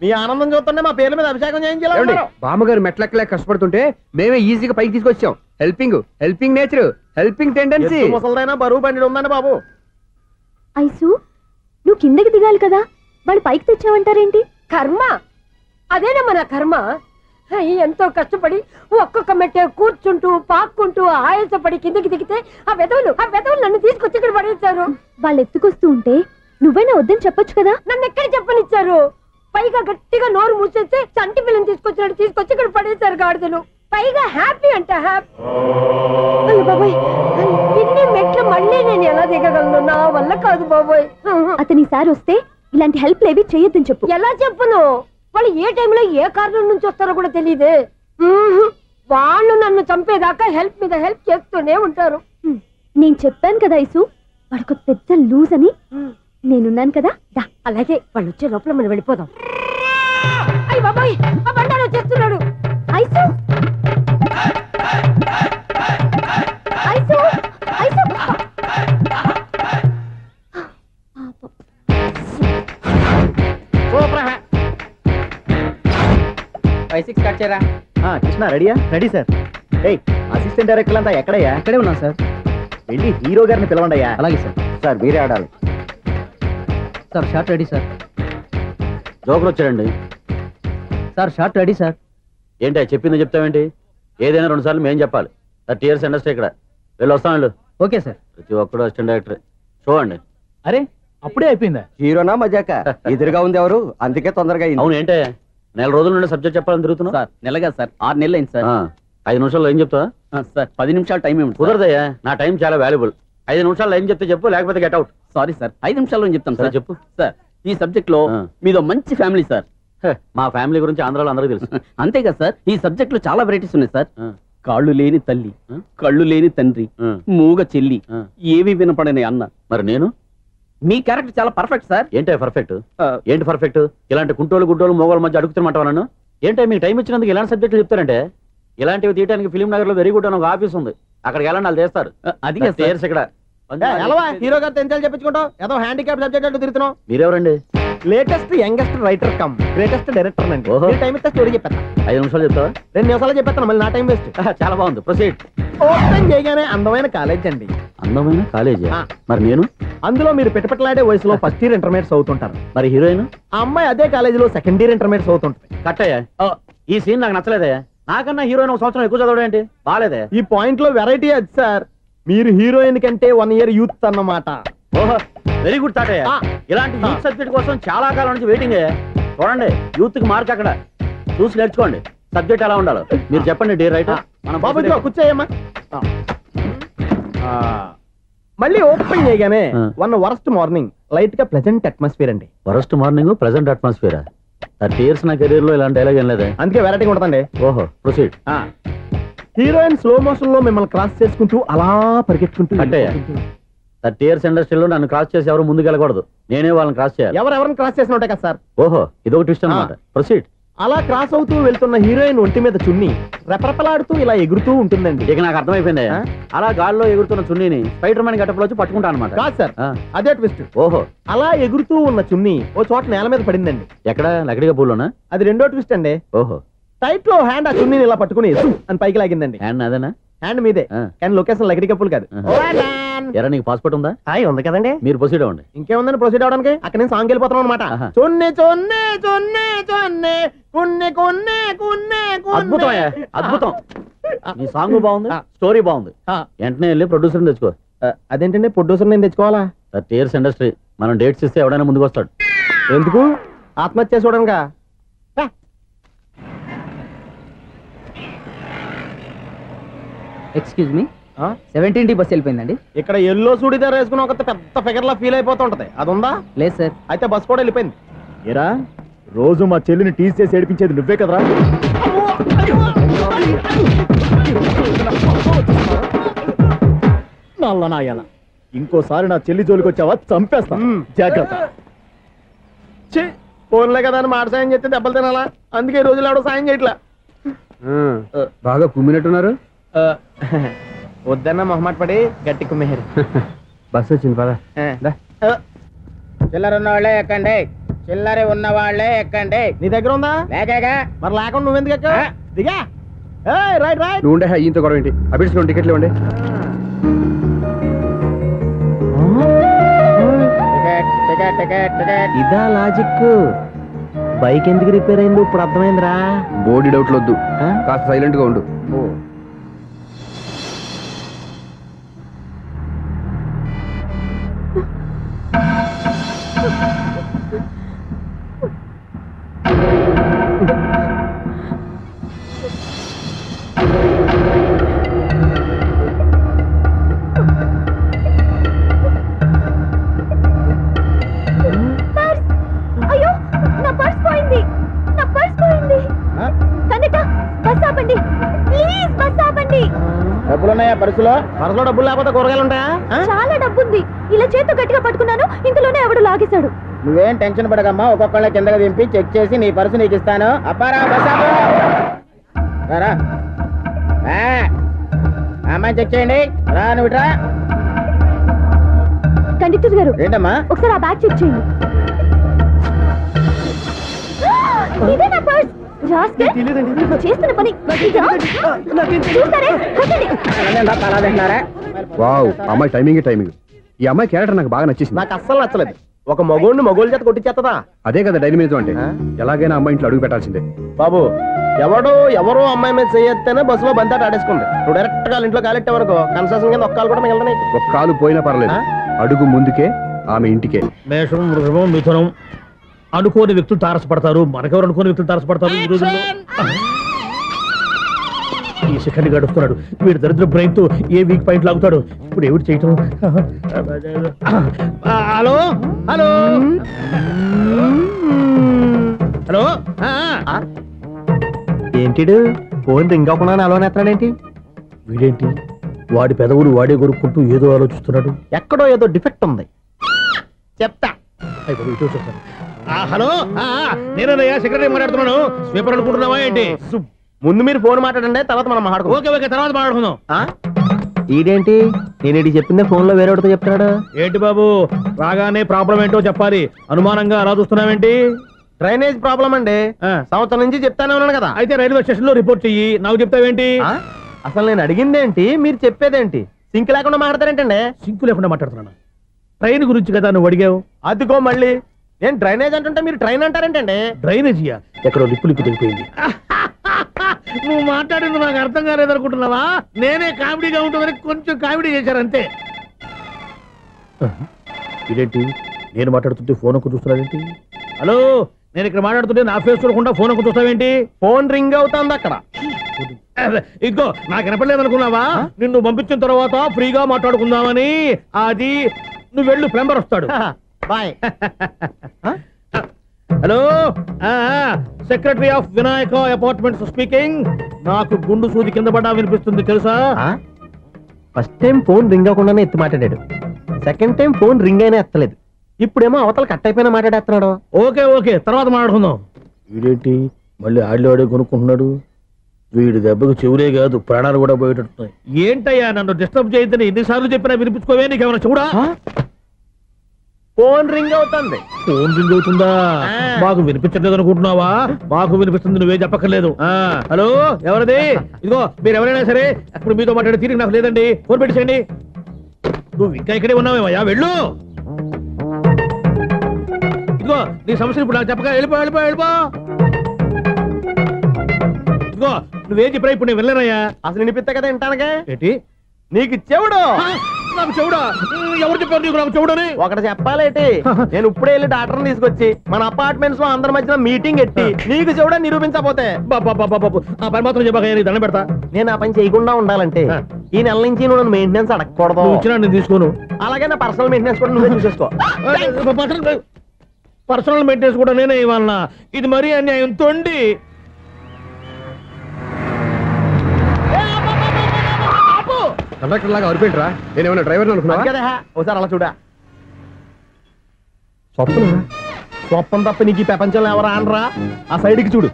మీ ఆనందం చూస్తుంటే మా పేర్ల మీద అభిషేకం చేయించాలి. బామ్మగారు మెట్లెక్కలే కష్టపడుతుంటే మేమే ఈజీగా పైకి తీసుకొచ్చాం. Helping nature, helping tendency. ముసలిదైనా బరువు బండి ఉందండి బాబు. ఐసు, నువ్వు కిందకి దిగాలి కదా, వాళ్ళు పైకి తెచ్చావంటారేంటి? కర్మ అదేనమ్మా, నా కర్మ. ఎంతో కష్టపడి ఒక్కొక్క మెట్టే కూర్చుంటూ పాక్కుంటూ ఆయాసపడి కిందకి దిగితే ఆ వెధవులు నన్ను తీసుకొచ్చి ఇక్కడ పడేశారు. వాళ్ళు ఎత్తుకొస్తూ ఉంటే నువ్వైనా వద్దని చెప్పొచ్చు కదా. నన్ను ఎక్కడ చెప్పనిచ్చారు? పైగా గట్టిగా నోరు మూసేస్తే చంటి పిల్లని తీసుకొచ్చి ఇక్కడ పడేశారు గాడిదలు. పైగా హ్యాపీ అంట హ్యాపీ. అయ్యో బాబోయ్, ఇన్ని మెట్లు మళ్ళీ నేను ఎలా దిగగలను? నా వల్ల కాదు బాబోయ్. అతని సార్ వస్తే ఇలాంటి హెల్ప్ లేవి చెయ్యొద్దని చెప్పు. ఎలా చెప్పును? వాళ్ళు ఏ టైంలో ఏ కారణం నుంచి వస్తారో కూడా తెలియదే. వాళ్ళు నన్ను చంపేదాకా హెల్ప్ మీద హెల్ప్ చేస్తూనే ఉంటారు. నేను చెప్పాను కదా ఐసు, వాడికి పెద్ద లూజ్ అని. నేనున్నాను కదా. అలాగే వాళ్ళు వచ్చే లోపల మనం వెళ్ళిపోదాం. అయ్య బాబాయ్, ఆ బండారు వచ్చేస్తున్నాడు. Ice, ice, ice. 5-6 కట్ చేయరా. కృష్ణ రెడీయా? Ready sir. ఏయ్, అసిస్టెంట్ డైరెక్టర్ అంతా ఎక్కడయ్యా? ఇక్కడే ఉన్నాను సార్. వెళ్ళి హీరో గారిని పిలవండి అయ్యా. అలాగే సార్. సార్ మీరే ఆడాలి sir. Short ready sir. Joker వచ్చాడండి సార్. Short ready sir. ఏంటి చెప్పింది చెప్తావేంటి? ఏదైనా 2 సార్లు మేం చెప్పాలి. 30 years ఇండస్ట్రీ ఇక్కడ. వెళ్ళి వస్తాం వెళ్ళు. Okay sir. ప్రతి ఒక్కడు అసిస్టెంట్ డైరెక్టర్. చూడండి. అరే, అప్పుడే అయిపోయిందా? హీరోనా మజాక? ఎదురుగా ఉంది ఎవరు, అందుకే తొందరగా. అవును, ఏంటే 4 రోజుల నుండి సబ్జెక్ట్ చెప్పాలని తిరుగుతున్నా సార్. నెలగా సార్, 6 నెలలు అయింది సార్. 5 నిమిషాల్లో ఏం చెప్తా సార్? 10 నిమిషాలు టైం ఏమి కుదరదయ్యా, నా టైం చాలా వాల్యుబుల్. 5 నిమిషాల్లో ఏం చెప్తే చెప్పు, లేకపోతే గెట్ అవుట్. సారీ సార్, 5 నిమిషాల్లో చెప్తాను సార్. చెప్పు సార్. ఈ సబ్జెక్ట్ లో మీదో మంచి ఫ్యామిలీ సార్. మా ఫ్యామిలీ గురించి ఆంధ్రాలో అందరికీ తెలుసు. అంతేగా సార్, ఈ సబ్జెక్ట్ లో చాలా వెరైటీస్ ఉన్నాయి సార్. కాళ్ళు లేని తల్లి, కళ్ళు లేని తండ్రి, మూగ చెల్లి, ఏవి వినపడని అన్న. మరి నేను? మీ క్యారెక్టర్ చాలా పర్ఫెక్ట్ సార్. ఏంటే పర్ఫెక్ట్? ఏంటి పర్ఫెక్ట్? ఇలాంటి కుంటోళ్ళు గుడ్డోళ్ళు మోగోళ్ళ మధ్య అడుగుతున్నమాట నన్ను. ఏంటంటే మీకు టైం ఇచ్చినందుకు ఇలాంటి సబ్జెక్టులు చెప్తారంటే? ఇలాంటివి తీయడానికి ఫిలిం నగర్ లో వెరీ గుడ్ అని ఒక ఆఫీస్ ఉంది, అక్కడికి వెళ్ళండి, వాళ్ళు చేస్తారు. అది ఇక్కడ హీరో గారితో ఎంత చెప్పించుకుంటావు? ఏదో హ్యాండిక్యాప్ సబ్జెక్ట్ అంటూ తిరుగుతున్నావు. మీరెవరండి? Latest youngest writer cum greatest director అండి. టైం ఇస్తే స్టోరీ చెప్పేస్తా. 5 నిమిషాలు చెప్తావా? 2 నిమిషాలు చెప్పేస్తాను, మళ్ళీ నా టైం వేస్ట్. చాలా బాగుంది, ప్రొసీడ్. ఓపెన్ చేయగానే అందమైన కాలేజ్ అండి. అందమైన కాలేజీ? మరి నేను? అందులో మీరు పెట్టుపట్లాడే వయసులో ఫస్ట్ ఇయర్ ఇంటర్మీడియట్స్ అవుతుంటారు. మరి హీరోయిన్? ఆ అమ్మాయి అదే కాలేజీలో సెకండ్ ఇయర్ ఇంటర్మీడియట్స్ అవుతుంటది. కట్టయ్యా, ఈ సీన్ నాకు నచ్చలేదయ్యా. నాకన్నా హీరోయిన్ ఒక సంవత్సరం ఎక్కువ చదవడం ఏంటి బాలేదే. ఈ పాయింట్ లో వెరైటీ అది సార్. మీరు హీరోయిన్ కంటే 1 year యూత్ అన్నమాట. ఓహో వెరీ గుడ్ థాట్. ఇలాంటి యూత్ సబ్జెక్ట్ కోసం చాలా కాలం నుంచి వెయిటింగ్. చూడండి యూత్ కి మార్క్ అక్కడ చూసి నేర్చుకోండి సబ్జెక్ట్ ఎలా ఉండాలో. మీరు చెప్పండి డే రైటర్. మనం బాబు కూర్చోయమ్మా. మళ్ళీ ఓపెన్ చేయగానే వరస్ట్ మార్నింగ్ లైట్ గా ప్లెజెంట్ అట్మాస్ఫియర్ అండి. Worst morning pleasant atmosphere. 30 years నా కెరీర్ లో ఇలాంటి డైలాగ్ ఏం లేదే. అందుకే వెరైటీ ఉంటుందండి. ఓహో ప్రొసీడ్. హీరోయిన్ స్లో మోషన్ లో మిమ్మల్ని క్రాస్ చేసుకుంటూ అలా పరిగెట్టుకుంటూ అంటే 30 years ఇండస్ట్రీలో నన్ను క్రాస్ చేసి ఎవరు ముందుకు వెళ్ళకూడదు, నేనే వాళ్ళని క్రాస్ చేయాలి. ఎవరెవరిని క్రాస్ చేసిన ఉంటాయి కదా సార్. ఓహో ఇదొక ట్విస్ట్ అన్నమాట. ప్రొసీడ్. అలా క్రాస్ అవుతూ వెళ్తున్న హీరోయిన్ ఒంటి మీద చున్ని రెపరెపలాడుతూ ఇలా ఎగురుతూ ఉంటుందండి. ఇక నాకు అర్థమైపోయింది. అలా గాల్లో ఎగురుతున్న చున్నీని స్పైడర్ మ్యాన్ గట్టపులో వచ్చి పట్టుకుంటా అనమాట. కాదు సార్, అదే ట్విస్ట్. ఓహో అలా ఎగురుతూ ఉన్న చున్ని ఓ చోట నేల మీద పడిందండి. ఎక్కడ లకడిగా పూలోనా? అది రెండో ట్విస్ట్ అండి. ఓహో టైట్ లో హ్యాండ్ ఆ చున్నీని ఇలా పట్టుకుని అని పైకి లాగిందండి. హ్యాండ్ అదేనా? హ్యాండ్ మీదే, కానీ లొకేషన్ లకడి కప్పులు కాదు. ఎరా నీకు పాస్పోర్ట్ ఉందా? ఉంది కదండి. మీరు ప్రొసీడ్ అవ్వండి. ఇంకేముందని ప్రొసీడ్ అవడానికి? అక్కడ నేను సాంగ్ వెళ్ళిపోతాను అనమాట. చొన్నే చొన్నే చొన్నే చొన్నే కున్నే కున్నే కున్నే. అద్భుతం అద్భుతం. నీ సాంగ్ బాగుంది, స్టోరీ బాగుంది. వెంటనే వెళ్ళి ప్రొడ్యూసర్ తెచ్చుకో. అదేంటండి ప్రొడ్యూసర్ నేను తెచ్చుకోవాలా? 30 years ఇండస్ట్రీ, మనం డేట్స్ ఇస్తే ఎవడైనా ముందుకు వస్తాడు. ఎందుకు? ఆత్మహత్య చూడనుగా. Excuse me, 17D bus వెళ్ళిపోయిందండి. ఇక్కడ ఎల్లో చూడిదార్ వేసుకుని ఒక పెద్ద ఫిగర్ లా ఫీల్ అయిపోతుంటది, అది ఉందా? లేదు సార్. అయితే బస్ కూడా వెళ్ళిపోయింది. ఏరా రోజు మా చెల్లిని టీస్ చేసి ఏడిపించేది నువ్వే కదరా? నల్ల నాయాల, ఇంకోసారి నా చెల్లి జోలికి వచ్చావా చంపేస్తా, జాగ్రత్త. ఫోన్లే కదా అని మాట సాయం చేస్తే దెబ్బలు తినాలా? అందుకే ఈ రోజులు ఎవడో సాయం చేయట్లా. బాగా కుమ్మినట్టున్నారు. వద్దన్న మొహమాట పడి గట్టి కుమ్మేరు. బస్సు వచ్చింది పద. చిల్లర ఉన్న వాళ్ళే ఎక్కండి, చిల్లర ఉన్న వాళ్ళే ఎక్కండి. నీ దగ్గర ఉందా? లేకేగా. మరి లేకుండా నువ్వెందుకు ఎక్క? దిగా. Right right. నువ్వు ఉండే ఈయంతో గొడవ ఏంటి? అభిడ్స్ టికెట్లు ఇవ్వండి. ఇదా లాజిక్? బైక్ ఎందుకు రిపేర్ అయింది ఇప్పుడు అర్థమైందిరా. బోడీ డౌట్లు వద్దు, కాస్త సైలెంట్ గా ఉండు. అయ్యో నా పర్స్ పోయింది, నా పర్స్ పోయింది. కండక్టర్ బస్ ఆపండి ప్లీజ్, బస్ ఆపండి. డబ్బులున్నాయా పర్సులో? పర్సులో డబ్బులు లేకపోతే కూరగాయలు ఉంటాయా? చాలా డబ్బుంది. ఇలా చేతితో గట్టిగా పట్టుకున్నాను, ఇంతలోనే ఎవడు లాగేశాడు. నువ్వేం టెన్షన్ పడకమ్మా, ఒక్కొక్కళ్ళ కిందకి దింపి చెక్ చేసి నీ పర్సు నీకు ఇస్తాను. అబ్బారా బస్ ఆపు. రా అమ్మాయి చెక్ చేయండి. రా నువ్వు రా. కండక్టర్ గారు ఏంటమ్మా? ఒకసారి ఆ బ్యాగ్ చెక్ చేయండి. ఇదే నా పర్స్. చేస్తున్న పని వావ్, అమ్మాయి టైమింగ్. ఈ అమ్మాయి క్యారెక్టర్ నాకు బాగా నచ్చేసింది. నాకు అస్సలు నచ్చలేదు. ఒక మగోడిని మగోళ్ళ చేత కొట్టించేస్తుందా? అదే కదా డైనమిజం అంటే. ఎలాగైనా అమ్మాయి ఇంట్లో అడుగు పెట్టాల్సిందే. బాబు ఎవరో అమ్మాయి మీద చేయొత్తేనే బస్సులో బంతాట ఆడేసుకుంది. నువ్వు డైరెక్ట్ గా ఇంట్లో కాలెట్టే వరకు కన్సెషన్ కింద ఒక్క కాలు కూడా మిగలదు. ఒక కాలు పోయినా పర్లేదు, అడుగు ముందుకే, ఆమె ఇంటికే. మేషం, వృషభం, మిథునం అనుకోని వ్యక్తులు తారసపడతారు. మనకెవరు అనుకోని వ్యక్తులు తారసపడతారు ఈ రోజుల్లో. ఈ సెకండ్ గడుస్తున్నాడు వీడు దరిద్ర బ్రెయిన్ తో ఏ వీక్ పాయింట్ లాగుతాడు. ఇప్పుడు ఏమిటి చేయటం? Hello hello hello. ఏంటిడు ఫోన్ రింగ్ అవ్వకుండా అలవనేస్తాడేంటి? వీడేంటి వాడి పెదవులు వాడే కొరుక్కుంటూ ఏదో ఆలోచిస్తున్నాడు. ఎక్కడో ఏదో డిఫెక్ట్ ఉంది, చెప్తా. హలో, నేనయ్యా సెక్రటరీ మాట్లాడుతున్నాను. స్వీపర్ అనుకుంటున్నావా ఏంటి? ముందు మీరు ఫోన్ మాట్లాడండి, తర్వాత మనం మాట్లాడుకుందాం. ఓకే ఓకే, తర్వాత మాట్లాడుకుందాం. ఈడేంటి నేను చెప్పిందే ఫోన్ లో వేరేవాడితో చెప్తాడు. ఏంటి బాబు రాగానే ప్రాబ్లం ఏంటో చెప్పాలి, అనుమానంగా అలా చూస్తున్నావేంటి? డ్రైనేజ్ ప్రాబ్లం అండి, సంవత్సరం నుంచి చెప్తానే ఉన్నాను కదా. అయితే రైల్వే స్టేషన్ లో రిపోర్ట్ చెయ్యి, నాకు చెప్తావేంటి? అసలు నేను అడిగిందేంటి, మీరు చెప్పేదేంటి? సింక్ లేకుండా మాట్లాడతారేంటండి? సింక్ లేకుండా మాట్లాడుతున్నాను. ట్రైన్ గురించి కదా నువ్వు అడిగావు. అదిగో మళ్ళీ నేను డ్రైనేజ్ అంటుంటే మీరు ట్రైన్ అంటారేంటండి? డ్రైనేజీయా? ఎక్కడో లిప్పు దిగిపోయింది. నువ్వు మాట్లాడింది నాకు అర్థం కాలేదనుకుంటున్నావా? నేనే కామెడీగా ఉంటుందని కొంచెం కామెడీ చేశారు అంతే. ఇదేంటి నేను మాట్లాడుతుంటే ఫోన్ ఒక్క చూస్తున్నావేంటి? హలో, నేను ఇక్కడ మాట్లాడుతుంటే నా ఫేస్ చూడకుండా ఫోన్ ఒక్క చూస్తావేంటి? ఫోన్ రింగ్ అవుతుంది అక్కడ. ఇదిగో నాకు వినపడలేదు అనుకున్నావా? నిన్ను పంపించిన తర్వాత ఫ్రీగా మాట్లాడుకుందామని. అది నువ్వు వెళ్ళు, ప్లంబర్ వస్తాడు. Bye. Hello, secretary of Vinayaka apartments speaking. నాకు గుండు సూది కింద పడ్డా వినిపిస్తుంది తెలుసా? ఫస్ట్ టైం ఫోన్ రింగ్ అవ్వకుండానే ఎత్తి మాట్లాడాడు. సెకండ్ టైం ఫోన్ రింగ్ అయినా ఎత్తలేదు. ఇప్పుడేమో అవతల కట్ అయిపోయినా మాట్లాడేస్తున్నాడు. ఓకే ఓకే, తర్వాత మాట్లాడుకుందాం. వీడేంటి మళ్ళీ ఆడివాడే కొనుక్కుంటున్నాడు? వీడి దెబ్బకు చెవులే కాదు ప్రాణాలు కూడా పోయేటట్టున్నాయి. ఏంటయ్యా నన్ను డిస్టర్బ్ చేయొద్దని ఎన్నిసార్లు చెప్పినా వినిపించుకోవే? నీకేమైనా చూడా? ఫోన్ రింగ్ అవుతుంది. ఫోన్ రింగ్ అవుతుందా? మాకు వినిపించలేదు అనుకుంటున్నావా? మాకు వినిపిస్తుంది, నువ్వే చెప్పక్కర్లేదు. హలో, ఎవరిది? ఇదిగో మీరు ఎవరైనా సరే అప్పుడు మీతో మాట్లాడే తీరిక నాకు లేదండి. ఫోన్ పెట్టేసేయండి. నువ్వు ఇంకా ఇక్కడే ఉన్నావేమయ్యా, వెళ్ళు. ఇదిగో నీ సమస్యలు ఇప్పుడు నాకు చెప్పక వెళ్ళిపో వెళ్ళిపో వెళ్ళిపో. ఇదిగో నువ్వేం చెప్పరా ఇప్పుడు నేను వెళ్ళానయ్యా. అసలు వినిపిస్తా కదా వింటానగా. ఏంటి నీకు చెవుడు? నాకు చెవుడా? ఎవరు చెప్పారు నీకు నాకు చెవుడని? ఒకటి చెప్పాలేటి. నేను ఇప్పుడే వెళ్ళి డాక్టర్ని తీసుకొచ్చి మన అపార్ట్మెంట్స్ లో అందరి మధ్యన మీటింగ్ ఎట్టి నీకు చెవుడా నిరూపించకపోతే ఆ పని మాత్రం చెప్పక దండం పెడతా. నేను ఆ పని చేయకుండా ఉండాలంటే ఈ నెల నుంచి నువ్వు నన్ను మెయింటెనెన్స్ అడగకూడదు. వచ్చినా నేను తీసుకోను. అలాగే నా పర్సనల్ మెయింటెనెన్స్ కూడా నువ్వే చూసేసుకో. పర్సనల్ మెయింటెనెన్స్ కూడా నేనే ఇవ్వాలన్నా? ఇది మరీ అన్యాయం తొండి. కండక్టర్ లాగా అరిపోయింట్రా. నేనేమన్నా డ్రైవర్ అనుకున్నా కదా? ఒకసారి అలా చూడా. స్వప్న స్వప్నం తప్ప నీకు ఈ ప్రపంచంలో ఎవరు ఆనరా? ఆ సైడ్కి చూడు.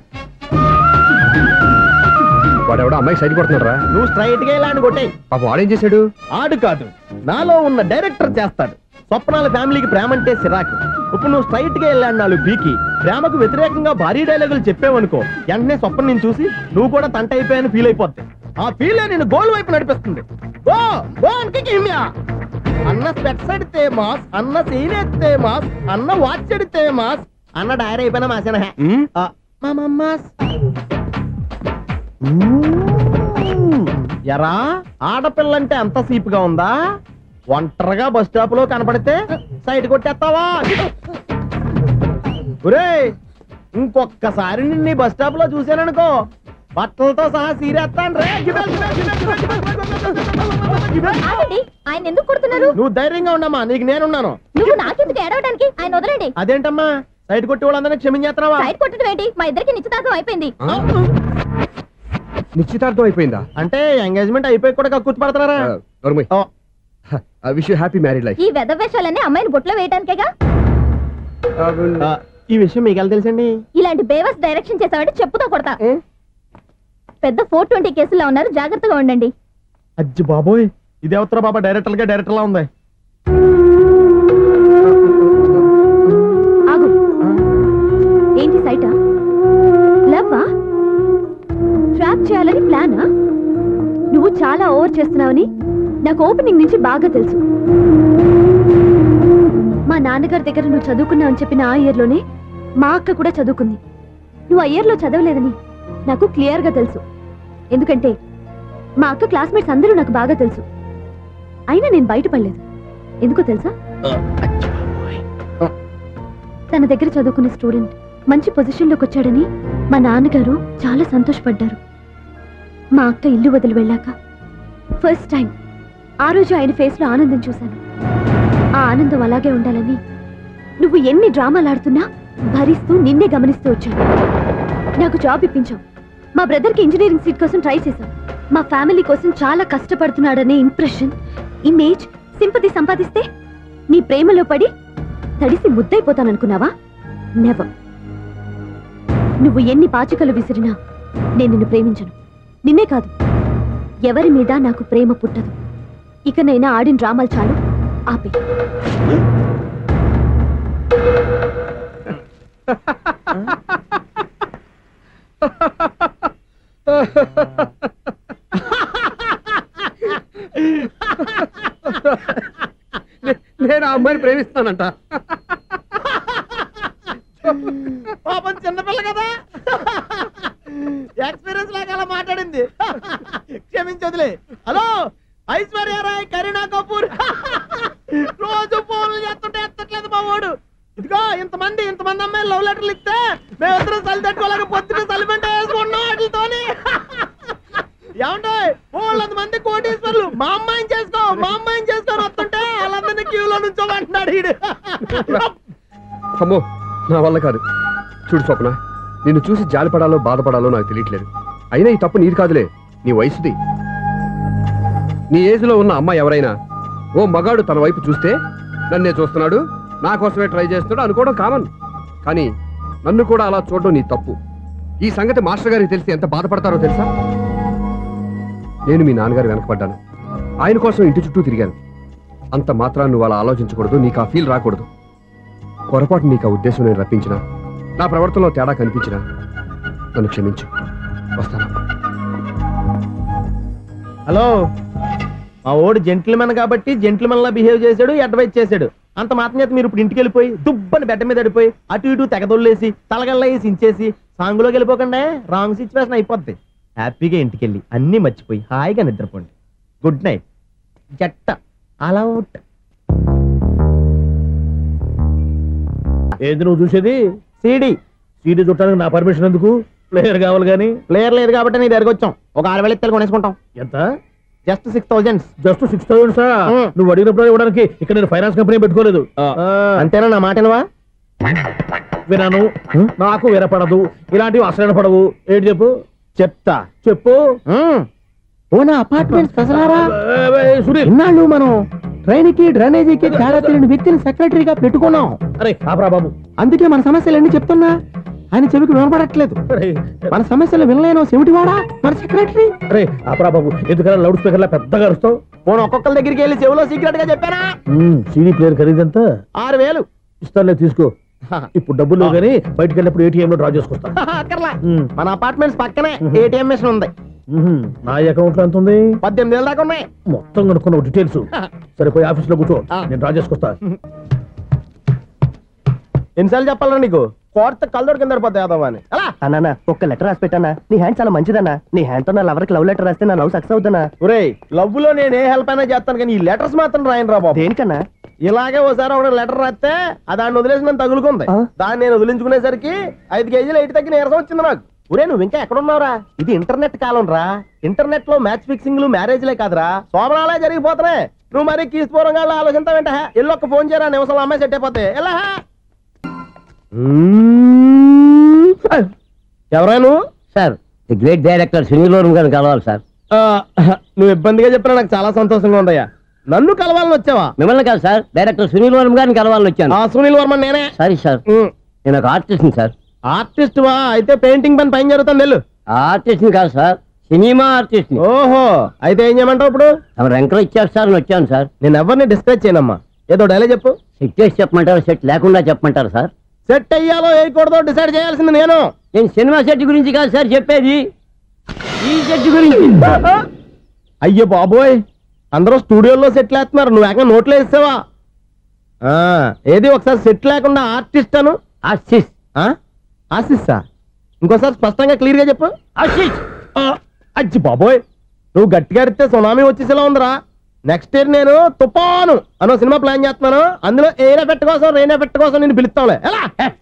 వాడెవడో అమ్మాయి సైడ్ కొడుతున్నారా? నువ్వు స్ట్రైట్ గా ఇలాంటి కొట్టే. పాప వాడేం చేశాడు? ఆడు కాదు, నాలో ఉన్న డైరెక్టర్ చేస్తాడు. స్వప్నాల ఫ్యామిలీకి ప్రేమ అంటే సిరాకు. ఇప్పుడు నువ్వు స్ట్రైట్ గా వెళ్ళాడు నాలుగు బీకి ప్రేమకు వ్యతిరేకంగా భారీ డైలాగులు చెప్పావనుకో, వెంటనే స్వప్నం నేను చూసి నువ్వు కూడా తంట అయిపోయాను ఫీల్ అయిపోద్ది. ఆ ఫీల్ నేను గోల్ వైపు నడిపిస్తుంది. అన్న స్పెట్స్ అడితే మాస్, అన్న సీన్ ఎత్తే మాస్, అన్న వాచ్ అడితే మాస్, అన్న డైరీ అయిపోయినా మాసేనా ఎరా? ఆడపిల్లంటే అంత సీపుగా ఉందా? ఒంటరిగా బస్ స్టాప్ లో కనపడితే సైడ్ కొట్టేస్తావా? ఒరే, ఇంకొక్కసారి నిన్ను బస్ స్టాప్ లో చూసాననుకో బట్టలతో సహా సీరేస్తాను రే. ఆయన ఎందుకు కొడుతున్నారు? నువ్వు ధైర్యంగా ఉండమ్మా, నీకు నేనున్నాను. నువ్వు నాకెందుకు ఏడవడానికి? ఆయన వదలండి. అదేంటమ్మా సైడ్ కొట్టి వాళ్ళందరినీ క్షమించేస్తున్నావా? సైడ్ కొట్టడం ఏంటి? మా ఇద్దరికి నిశ్చితార్థం అయిపోయింది. నిశ్చితార్థం అయిపోయిందా? అంటే ఎంగేజ్మెంట్ అయిపోయి కూడా కూర్చోబడుతున్నారా? Wish you happy married life. ఈ వెధవేషాలన్నీ అమ్మాయిని బొట్లో వేయడానికేగా. ఈ విషయం మీకు ఎలా తెలుసండి? ఇలాంటి బేవస్ డైరెక్షన్ చేసావంటే చెప్పుతో కొడతా. పెద్ద 420 కేసుల్లో ఉన్నారు, జాగ్రత్తగా ఉండండి. అజ్జి బాబోయ్, ఇదే ఉత్తర బాబా డైరెక్టర్ లా ఉంది. ఆగు. ఏంటి సైటా? లవ్వా? ట్రాప్ చేయాలని ప్లానా? నువ్వు చాలా ఓవర్ చేస్తున్నావని నాకు ఓపెనింగ్ నుంచి బాగా తెలుసు. మా నాన్నగారి దగ్గర నువ్వు చదువుకున్నావని చెప్పిన ఆ ఇయర్లోనే మా అక్క కూడా చదువుకుంది. నువ్వు ఆ ఇయర్లో చదవలేదని నాకు క్లియర్గా తెలుసు. ఎందుకంటే మా అక్క క్లాస్మేట్స్ అందరూ నాకు బాగా తెలుసు. అయినా నేను బయటపడలేదు. ఎందుకో తెలుసా? తన దగ్గర చదువుకున్న స్టూడెంట్ మంచి పొజిషన్లోకి వచ్చాడని మా నాన్నగారు చాలా సంతోషపడ్డారు. మా అక్క ఇల్లు వదిలి వెళ్ళాక ఫస్ట్ టైం ఆ రోజు ఆయన ఫేస్ లో ఆనందం చూశాను. ఆ ఆనందం అలాగే ఉండాలని నువ్వు ఎన్ని డ్రామాలు ఆడుతున్నా భరిస్తూ నిన్నే గమనిస్తూ వచ్చాను. నాకు జాబ్ ఇప్పించావు. మా బ్రదర్ కి ఇంజనీరింగ్ సీట్ కోసం ట్రై చేశాం. మా ఫ్యామిలీ కోసం చాలా కష్టపడుతున్నాడనే ఇంప్రెషన్, ఇమేజ్, సింపతి సంపాదిస్తే నీ ప్రేమలో పడి తడిసి ముద్దైపోతాననుకున్నావా? నెవర్. నువ్వు ఎన్ని పాచికలు విసిరినా నేను నిన్ను ప్రేమించను. నిన్నే కాదు, ఎవరి మీద నాకు ప్రేమ పుట్టదు. ఇకనైనా ఆడిన డ్రామాలు చాలు, ఆపే. నేను ఆ అమ్మాయిని ప్రేమిస్తానంట. పాపం చిన్నపిల్ల కదా, ఎక్స్పీరియన్స్ లాగా అలా లెటర్లు ఇస్తే మేమిద్దరం చలి తట్టుకోలేక పొద్దున చలిమంట వేసుకుంటున్నాం వాటితోని. ఏమంటే వాళ్ళంత మంది కోటీశ్వర్లు మా అమ్మాయిని చేసుకొని వస్తుంటే వాళ్ళందరినీ క్యూలో నుంచోమంటున్నాడు వీడు. అమ్మో నా వల్ల కాదు. చూడు స్వప్న, నిన్ను చూసి జాలిపడాలో బాధపడాలో నాకు తెలియట్లేదు. అయినా ఈ తప్పు నీది కాదులే, నీ వయసుది. నీ ఏజ్లో ఉన్న అమ్మాయి ఎవరైనా ఓ మగాడు తన వైపు చూస్తే నన్నే చూస్తున్నాడు, నా కోసమే ట్రై చేస్తున్నాడు అనుకోవడం కామన్. కానీ నన్ను కూడా అలా చూడడం నీ తప్పు. ఈ సంగతి మాస్టర్ గారికి తెలిసి ఎంత బాధపడతారో తెలుసా? నేను మీ నాన్నగారు వెనకపడ్డాను, ఆయన కోసం ఇంటి చుట్టూ తిరిగాను. అంత మాత్రాన్ని నువ్వు అలా ఆలోచించకూడదు, నీకు ఆ ఫీల్ రాకూడదు. పొరపాటు నీకు ఆ ఉద్దేశం నేను రప్పించిన, నా ప్రవర్తనలో తేడా కనిపించిన నన్ను క్షమించు. వస్తాను. హలో, మా ఓడు జెంటిల్మెన్ కాబట్టి జెంటిల్మెన్ లా బిహేవ్ చేశాడు, అడ్వైజ్ చేశాడు. అంత మాత్రం చేత మీరు ఇప్పుడు ఇంటికి వెళ్ళిపోయి దుబ్బని బెడ్డ మీద పడిపోయి అటు ఇటు తెగదొల్లేసి తలగల్లా వేసి ఇంచేసి సాంగులోకి వెళ్ళిపోకుండా రాంగ్ సిచ్యువేషన్ అయిపోద్ది. హ్యాపీగా ఇంటికి వెళ్ళి అన్ని మర్చిపోయి హాయిగా నిద్రపోండి. Good night. జట్ట అలా అవుట్. ఏది నువ్వు చూసేది? సీడీ చుట్టానికి నా పర్మిషన్ ఎందుకు? ప్లేయర్ కావాలి కానీ. ప్లేయర్ లేదు కాబట్టి నీ దగ్గరకు వచ్చాం. ఒక 6,000 ఇత్తలు కొనేసుకుంటాం. ఎంత? జస్ట్ 6,000. Just 6,000 sir? నువ్వు అడిగినప్పుడు ఇవ్వడానికి ఇక్కడ నేను ఫైనాన్స్ కంపెనీ పెట్టుకోలేదు. అంతేనా? నా మాటనువా? వినాను, నాకు వినపడదు, ఇలాంటివి అసలు పడవు. ఏంటి చెప్పు? చెప్తా. చెప్పు. అపార్ట్మెంట్ ఇన్నాళ్ళు మనం ట్రైన్కి డ్రైనేజీకి తేడా తెలియని వ్యక్తిని సెక్రటరీగా పెట్టుకున్నాం. అరే ఆపరా బాబు, అందుకే మన సమస్యలన్నీ చెప్తున్నా. ఆయన చెవికి వినపడట్లేదు. మన సమస్యలు వినలేను చెవిటివాడా మన సెక్రటరీ. అరే ఆపరా బాబు, ఎందుకలా లౌడ్ స్పీకర్ లా పెద్దగా అరుస్తావు? పోను ఒక్కొక్కరి దగ్గరికి వెళ్ళి చెవిలో సీక్రెట్ గా చెప్పానా? సీడీ ప్లేయర్ ఖరీదంత 6,000 ఇస్తానులే, తీసుకో. ఇప్పుడు డబ్బులు కానీ బయటకు వెళ్ళినప్పుడు ఏటీఎం లో డ్రా చేసుకొస్తా. మన అపార్ట్మెంట్స్ పక్కనే ఏటీఎం మిషన్ ఉంది. నా అకౌంట్ లో ఎంత ఉంది? 18,000 దాకా ఉన్నాయి. మొత్తం కనుక్కున్నావు డీటెయిల్స్. సరిపోయి ఆఫీస్ లో కూర్చో, నేను డ్రా చేసుకొస్తా. ఎన్నిసార్లు చెప్పాలరా నీకు? కోర్త కళ్ళోడు కింద పడిపోతాయి యాదవ్ అని. అన్నా ఒక్క లెటర్ రాసి పెట్టానా? నీ హ్యాండ్ చాలా మంచిదన్నా. నీ హ్యాండ్ తో నా లవర్కి లవ్ లెటర్ రాస్తే నా లవ్ సక్సెస్ అవుతానా? ఒరేయ్, లవ్ లో నేను ఏ హెల్ప్ అయినా చేస్తాను, కానీ ఈ లెటర్స్ మాత్రం రాయను రా బాబు. దేనికన్నా? ఇలాగే ఓసారి ఒక లెటర్ రాస్తే దాన్ని వదిలేసి నన్ను తగులుకుంది. దాన్ని నేను వదిలించుకునేసరికి 5 కేజీలు 8 తగ్గి నీరసం వచ్చింది నాకు. ఒరే, నువ్వు ఇంకా ఎక్కడున్నావురా? ఇది ఇంటర్నెట్ కాలం రా. ఇంటర్నెట్ లో మ్యాచ్ ఫిక్సింగ్లు మ్యారేజ్లే కాదురా, సోమనాలే జరిగిపోతున్నాయి. నువ్వు మరి కీస్పూరంగా ఆలోచించావేంట? ఎల్లొక్క ఫోన్ చేయరా, నిమిషంలో అమ్మాయి సెట్ అయిపోతే. ఎలా ఎవరా నువ్వు? Sir, the great director Sunil Varma గారిని కలవాలి సార్. నువ్వు ఇబ్బందిగా చెప్పినా నాకు చాలా సంతోషంగా ఉందయ్యా. నన్ను కలవాలని వచ్చావా? మిమ్మల్ని కాదు సార్, డైరెక్టర్ సునీల్ వర్మ గారిని కలవాలని వచ్చాను. సునీల్ వర్మ నేనే. సారీ సార్, నేను ఒక ఆర్టిస్ట్ సార్. ఆర్టిస్ట్ వా? అయితే పెయింటింగ్ పైన జరుగుతుంది వెళ్ళు. ఆర్టిస్ట్ కాదు సార్, సినిమా ఆర్టిస్ట్. ఓహో, అయితే ఏం చేయమంటావు ఇప్పుడు? ఎంకరేజ్ చేస్తారని వచ్చాను సార్. నేను ఎవరిని డిస్కస్ చేయనమ్మా. ఏదో డైలాగ్ చెప్పు. సెట్ చేసి చెప్పమంటారు, సెట్ లేకుండా చెప్పమంటారు సార్? సెట్ అయ్యాలో వేయకూడదో డిసైడ్ చేయాల్సింది నేను. నేను సినిమా సెట్ గురించి కాదు సార్ చెప్పేది, ఈ సెట్ గురించి. అయ్యో బాబోయ్, అందరూ స్టూడియోలో సెట్ లేస్తున్నారు, నువ్వు ఏకంగా నోట్లో వేస్తావా? ఏది ఒకసారి సెట్ లేకుండా ఆర్టిస్ట్ అను. ఆర్టిస్ట్. ఆర్టిస్టా? ఇంకోసారి స్పష్టంగా క్లియర్ గా చెప్పు. ఆర్టిస్ట్. అజ్జి బాబోయ్, నువ్వు గట్టిగా అడితే సునామీ వచ్చేసేలా ఉందిరా. నెక్స్ట్ ఇయర్ నేను తుఫాను అనో సినిమా ప్లాన్ చేస్తున్నాను. అందులో ఎయిర్ ఎఫెక్ట్ కోసం, రెయిన్ ఎఫెక్ట్ కోసం నేను పిలుస్తాంలే. ఎలా